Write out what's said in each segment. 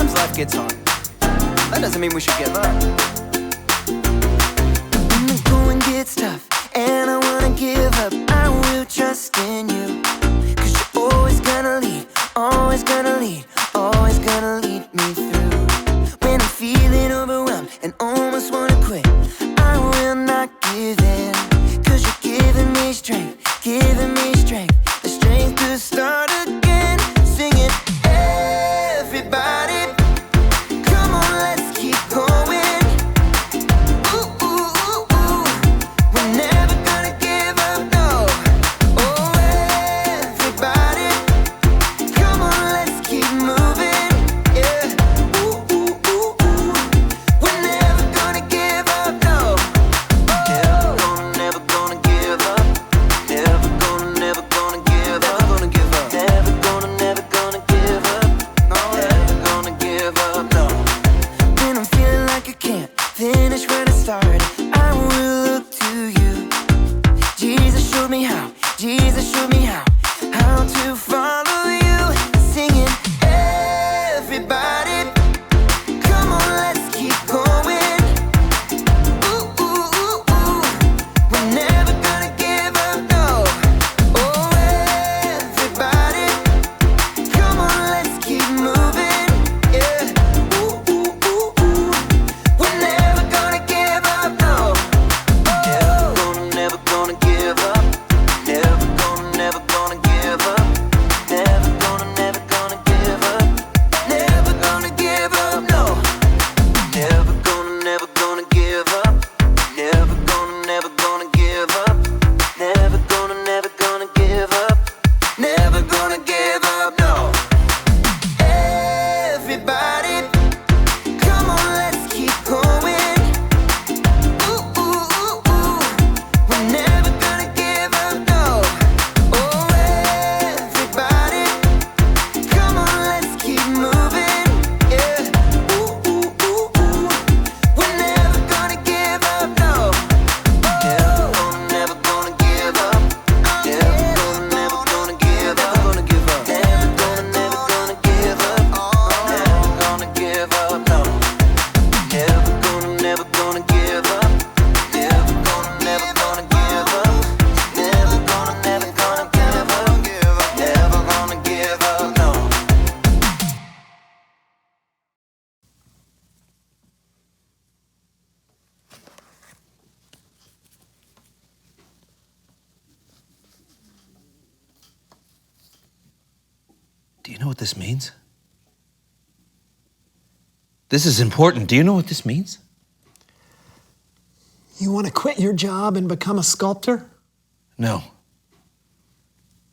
Sometimes life gets hard. That doesn't mean we should give up. When the going gets tough and I wanna give up, I will trust in you. 'Cause you're always gonna lead, always gonna lead, always gonna lead me through. When I'm feeling overwhelmed and almost wanna quit, I will not give in. 'Cause you're giving me strength, the strength to start again. Singing, everybody, come on, let's keep going. Ooh, ooh, ooh, ooh. We're never gonna give up, no. Oh, everybody, come on, let's keep moving. Yeah. Ooh, ooh, ooh, ooh. We're never gonna give up, no. Never gonna give up. Never gonna give up. Never gonna give up. Never gonna give up. No, never gonna give up, no. When I'm feeling like I can't finish where I started, I will look to you. Jesus showed me how. Jesus showed me how to follow you. Singing, everybody, come on, let's keep going. Ooh, ooh, ooh, ooh. We're never gonna give up, no. Oh, everybody, come on, let's keep moving. Yeah. Ooh, ooh, ooh, ooh. We're never gonna give up, no. Never gonna give up. Never gonna give up. Never gonna give up. Never gonna give up, no. Never gonna give up. Never gonna give up. Never gonna give up. Never gonna give up, no. Everybody, come on, let's keep going. Ooh, ooh, ooh, ooh. We're never gonna give up, no. Oh, everybody, come on, let's keep moving. Yeah. Ooh, ooh, ooh, ooh. We're never gonna give up, no. Never gonna give up. Never gonna give up. Never gonna give up. Never gonna give up. Never gonna give up, no. Never gonna give up. Never gonna give up. Never gonna give up. Never gonna give up, no. Do you know what this means? This is important. Do you know what this means? You want to quit your job and become a sculptor? No.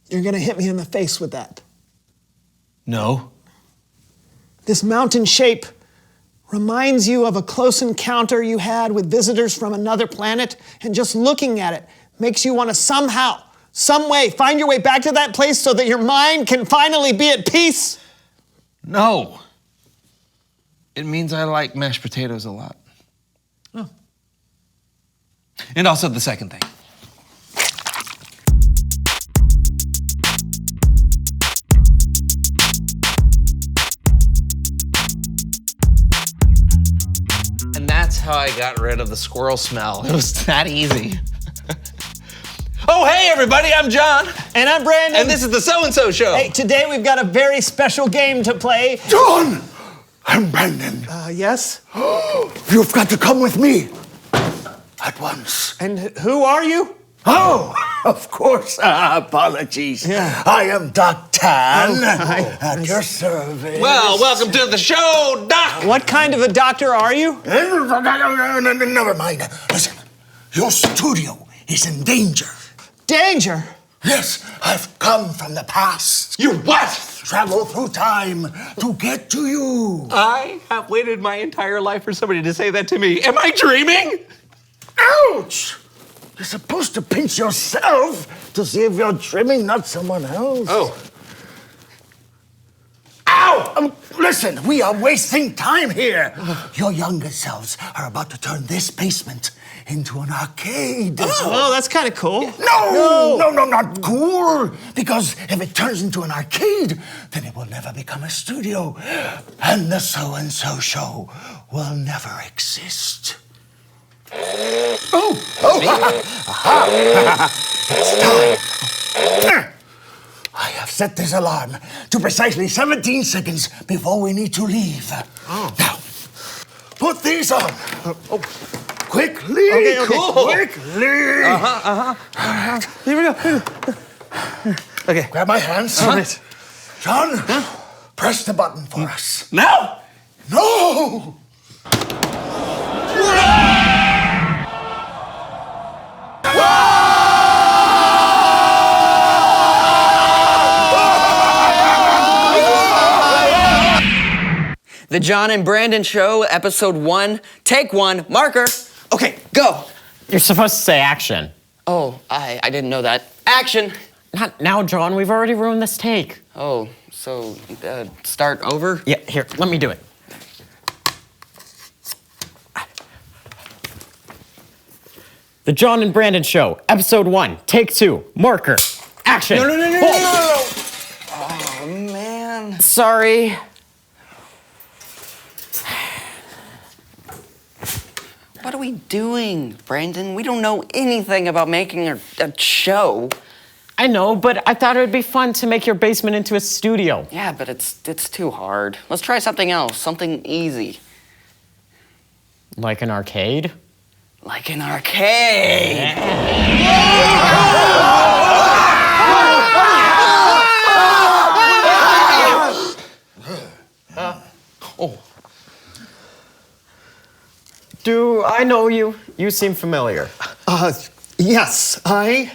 You're going to hit me in the face with that. No. This mountain shape reminds you of a close encounter you had with visitors from another planet, and just looking at it makes you want to somehow, some way, find your way back to that place so that your mind can finally be at peace. No. It means I like mashed potatoes a lot. Oh. And also the second thing. And that's how I got rid of the squirrel smell. It was that easy. Oh, hey, everybody, I'm John. And I'm Brandon. And this is the So-and-So Show. Hey, today we've got a very special game to play. John! I'm Brandon. Yes? You've got to come with me. At once. And who are you? Oh, of course. Apologies. Yeah. I am Doc Tan. hi. At your service. Well, welcome to the show, Doc. What kind of a doctor are you? Never mind. Listen, your studio is in danger. Danger? Yes, I've come from the past. You what? Travel through time to get to you. I have waited my entire life for somebody to say that to me. Am I dreaming? Ouch! You're supposed to pinch yourself to see if you're dreaming, not someone else. Oh. Ow! No! Listen, we are wasting time here. Your younger selves are about to turn this basement into an arcade. Oh, that's kind of cool. No, not cool. Because if it turns into an arcade, then it will never become a studio. And the so-and-so show will never exist. It's time. I have set this alarm to precisely 17 seconds before we need to leave. Now, put these on. Quickly, Okay. quickly. Here we go. Okay. Grab my hands. Right. John, press the button for us. Now? No! The John and Brandon Show, episode 1, take 1, marker. Okay, go. You're supposed to say action. Oh, I didn't know that. Action. Not now, John. We've already ruined this take. Oh, so start over? Yeah, here, let me do it. The John and Brandon Show, episode 1, take 2, marker, action. No. Oh, Oh, man. sorry. What are we doing, Brandon? We don't know anything about making a show. I know, but I thought it would be fun to make your basement into a studio. Yeah, but it's too hard. Let's try something else, something easy. Like an arcade? Like an arcade. Do I know you? You seem familiar. Yes, I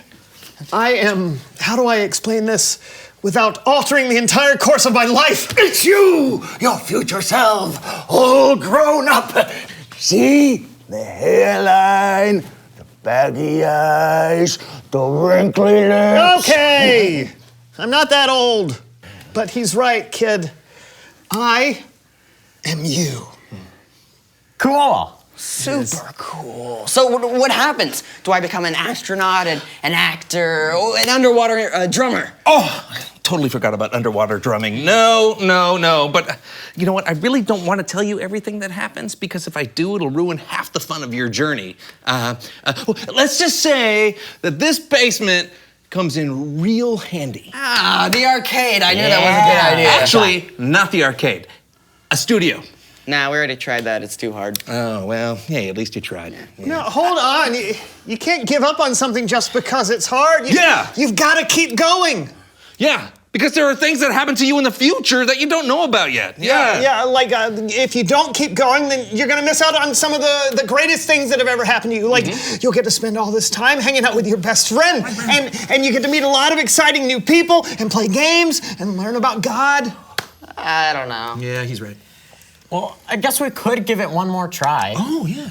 am, how do I explain this without altering the entire course of my life? It's you, your future self, all grown up. See? The hairline, the baggy eyes, the wrinkly lips. Okay, I'm not that old, but he's right, kid. I am you. Cool. Super cool. So what happens? Do I become an astronaut, an actor, an underwater drummer? Oh, I totally forgot about underwater drumming. No. But you know what? I really don't want to tell you everything that happens because if I do, it'll ruin half the fun of your journey. Let's just say that this basement comes in real handy. Ah, the arcade. I knew that was a good idea. Actually, not the arcade. A studio. Nah, we already tried that. It's too hard. Oh, well, hey, at least you tried. Yeah. No, hold on. You can't give up on something just because it's hard. You've got to keep going. Yeah, because there are things that happen to you in the future that you don't know about yet. Yeah, like if you don't keep going, then you're gonna miss out on some of the greatest things that have ever happened to you. Like you'll get to spend all this time hanging out with your best friend, and you get to meet a lot of exciting new people and play games and learn about God. I don't know. Yeah, he's right. Well, I guess we could give it one more try. Oh, yeah.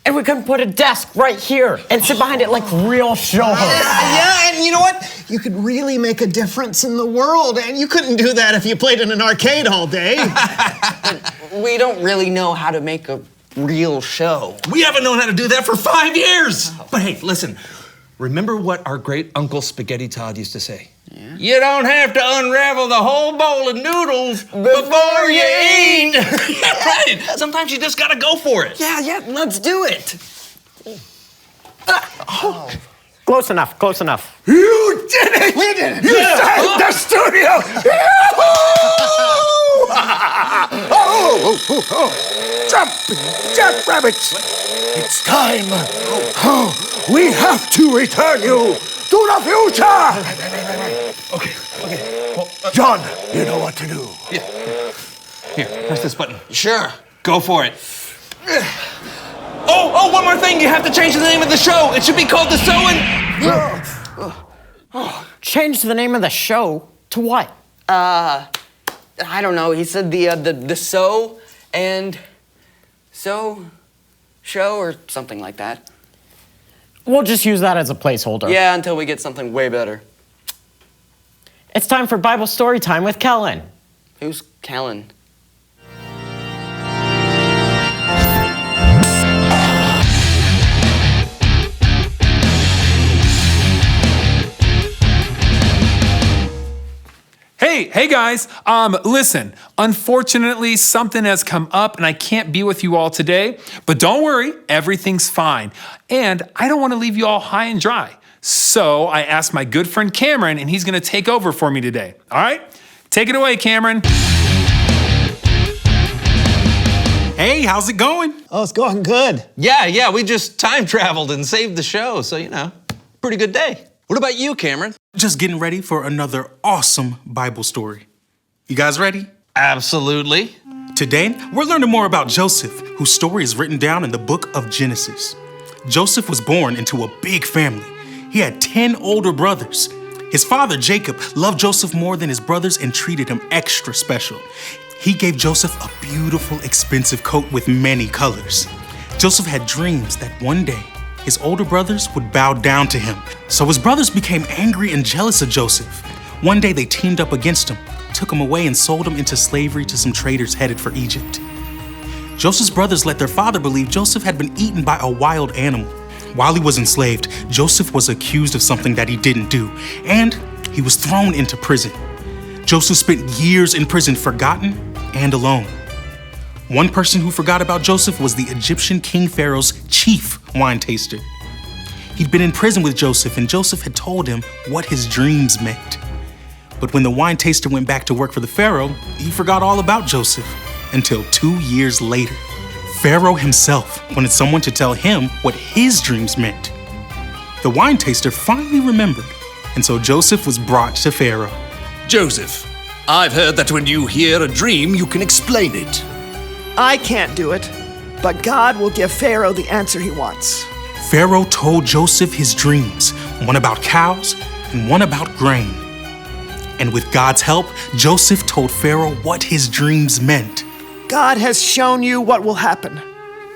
And we could put a desk right here and sit behind it like real show hosts. Yeah, and you know what? You could really make a difference in the world, and you couldn't do that if you played in an arcade all day. We don't really know how to make a real show. We haven't known how to do that for 5 years. But hey, listen. Remember what our great Uncle Spaghetti Todd used to say? Yeah. You don't have to unravel the whole bowl of noodles before you eat. Yeah, right. Sometimes you just gotta go for it. Yeah, let's do it. Close enough. You did it! We did it! You saved the studio! Jump, rabbits! It's time. We have to return you to the future! Okay. Well, John, you know what to do. here, press this button. Sure. Go for it. Oh, one more thing. You have to change the name of the show. It should be called The Change the name of the show to what? I don't know. He said the so and so show or something like that. We'll just use that as a placeholder. Yeah, until we get something way better. It's time for Bible story time with Kellen. Who's Callan. Hey guys, listen, unfortunately something has come up and I can't be with you all today, but don't worry, everything's fine. And I don't want to leave you all high and dry. So I asked my good friend Cameron and he's gonna take over for me today. All right, take it away, Cameron. Hey, how's it going? Oh, it's going good. Yeah, we just time traveled and saved the show, so pretty good day. What about you, Cameron? Just getting ready for another awesome Bible story. You guys ready? Absolutely. Today, we're learning more about Joseph, whose story is written down in the book of Genesis. Joseph was born into a big family. He had 10 older brothers. His father, Jacob, loved Joseph more than his brothers and treated him extra special. He gave Joseph a beautiful, expensive coat with many colors. Joseph had dreams that one day, his older brothers would bow down to him. So his brothers became angry and jealous of Joseph. One day they teamed up against him, took him away and sold him into slavery to some traders headed for Egypt. Joseph's brothers let their father believe Joseph had been eaten by a wild animal. While he was enslaved, Joseph was accused of something that he didn't do, and he was thrown into prison. Joseph spent years in prison, forgotten and alone. One person who forgot about Joseph was the Egyptian King Pharaoh's chief wine taster. He'd been in prison with Joseph, and Joseph had told him what his dreams meant. But when the wine taster went back to work for the Pharaoh, he forgot all about Joseph until 2 years later. Pharaoh himself wanted someone to tell him what his dreams meant. The wine taster finally remembered, and so Joseph was brought to Pharaoh. Joseph, I've heard that when you hear a dream, you can explain it. I can't do it, but God will give Pharaoh the answer he wants. Pharaoh told Joseph his dreams, one about cows and one about grain. And with God's help, Joseph told Pharaoh what his dreams meant. God has shown you what will happen.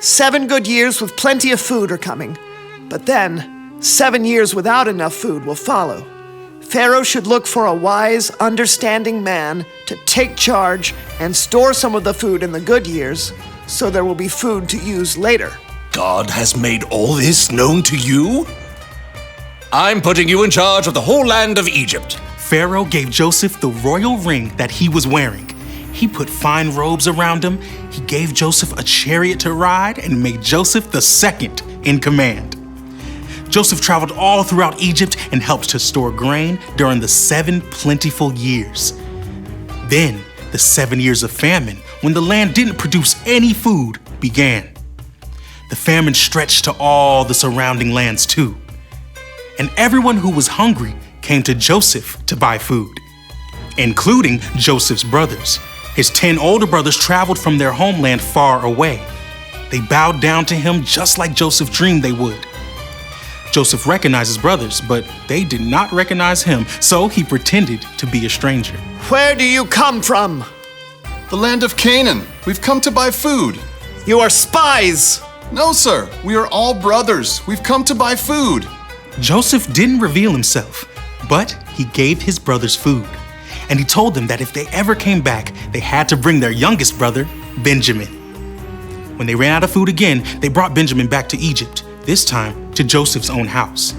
7 good years with plenty of food are coming, but then 7 years without enough food will follow. Pharaoh should look for a wise, understanding man to take charge and store some of the food in the good years so there will be food to use later. God has made all this known to you? I'm putting you in charge of the whole land of Egypt. Pharaoh gave Joseph the royal ring that he was wearing. He put fine robes around him, he gave Joseph a chariot to ride, and made Joseph the second in command. Joseph traveled all throughout Egypt and helped to store grain during the 7 plentiful years. Then, the 7 years of famine, when the land didn't produce any food, began. The famine stretched to all the surrounding lands too. And everyone who was hungry came to Joseph to buy food, including Joseph's brothers. His 10 older brothers traveled from their homeland far away. They bowed down to him just like Joseph dreamed they would. Joseph recognized his brothers, but they did not recognize him, so he pretended to be a stranger. Where do you come from? The land of Canaan. We've come to buy food. You are spies! No, sir. We are all brothers. We've come to buy food. Joseph didn't reveal himself, but he gave his brothers food. And he told them that if they ever came back, they had to bring their youngest brother, Benjamin. When they ran out of food again, they brought Benjamin back to Egypt, this time to Joseph's own house.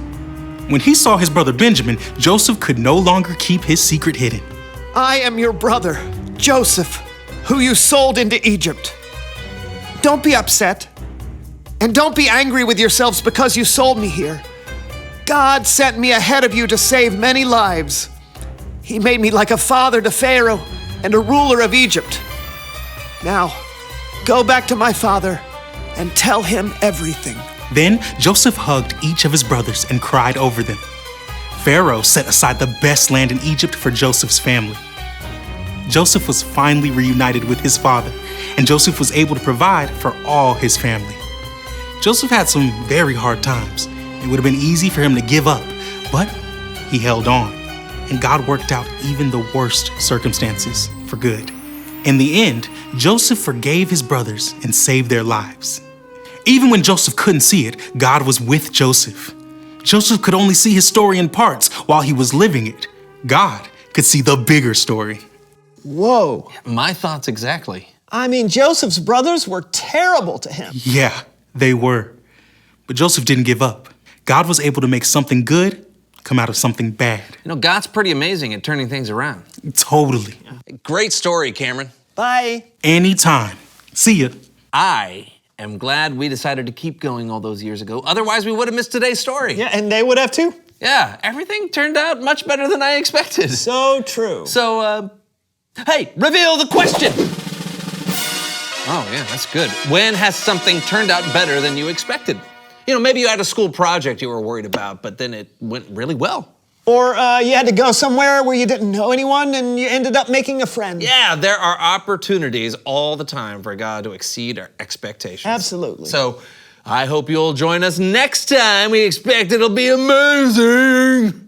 When he saw his brother Benjamin, Joseph could no longer keep his secret hidden. I am your brother, Joseph, who you sold into Egypt. Don't be upset, and don't be angry with yourselves because you sold me here. God sent me ahead of you to save many lives. He made me like a father to Pharaoh and a ruler of Egypt. Now, go back to my father and tell him everything. Then Joseph hugged each of his brothers and cried over them. Pharaoh set aside the best land in Egypt for Joseph's family. Joseph was finally reunited with his father, and Joseph was able to provide for all his family. Joseph had some very hard times. It would have been easy for him to give up, but he held on, and God worked out even the worst circumstances for good. In the end, Joseph forgave his brothers and saved their lives. Even when Joseph couldn't see it, God was with Joseph. Joseph could only see his story in parts while he was living it. God could see the bigger story. Whoa. My thoughts exactly. I mean, Joseph's brothers were terrible to him. Yeah, they were. But Joseph didn't give up. God was able to make something good come out of something bad. You know, God's pretty amazing at turning things around. Totally. Great story, Cameron. Bye. Anytime. See ya. I am glad we decided to keep going all those years ago. Otherwise, we would have missed today's story. Yeah, and they would have too. Yeah, everything turned out much better than I expected. So true. So, hey, reveal the question. Oh, yeah, that's good. When has something turned out better than you expected? You know, maybe you had a school project you were worried about, but then it went really well. Or you had to go somewhere where you didn't know anyone and you ended up making a friend. Yeah, there are opportunities all the time for God to exceed our expectations. Absolutely. So I hope you'll join us next time. We expect it'll be amazing.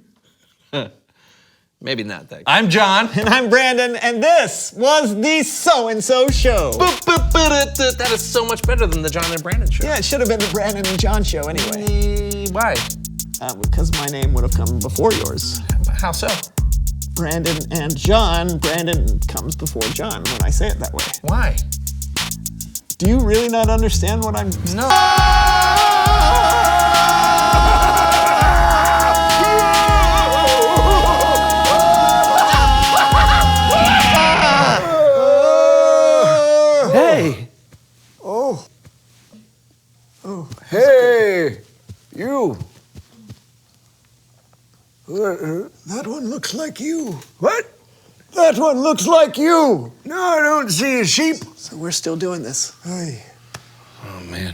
Maybe not that. I'm John. And I'm Brandon, and this was the So-and-So Show. That is so much better than the John and Brandon Show. Yeah, it should have been the Brandon and John Show anyway. Why? Because my name would have come before yours. How so? Brandon and John. Brandon comes before John when I say it that way. Why? Do you really not understand what I'm... No. Hey! Oh. Hey! You! That one looks like you. What? That one looks like you. No, I don't see a sheep. So we're still doing this. Hey. Oh, man.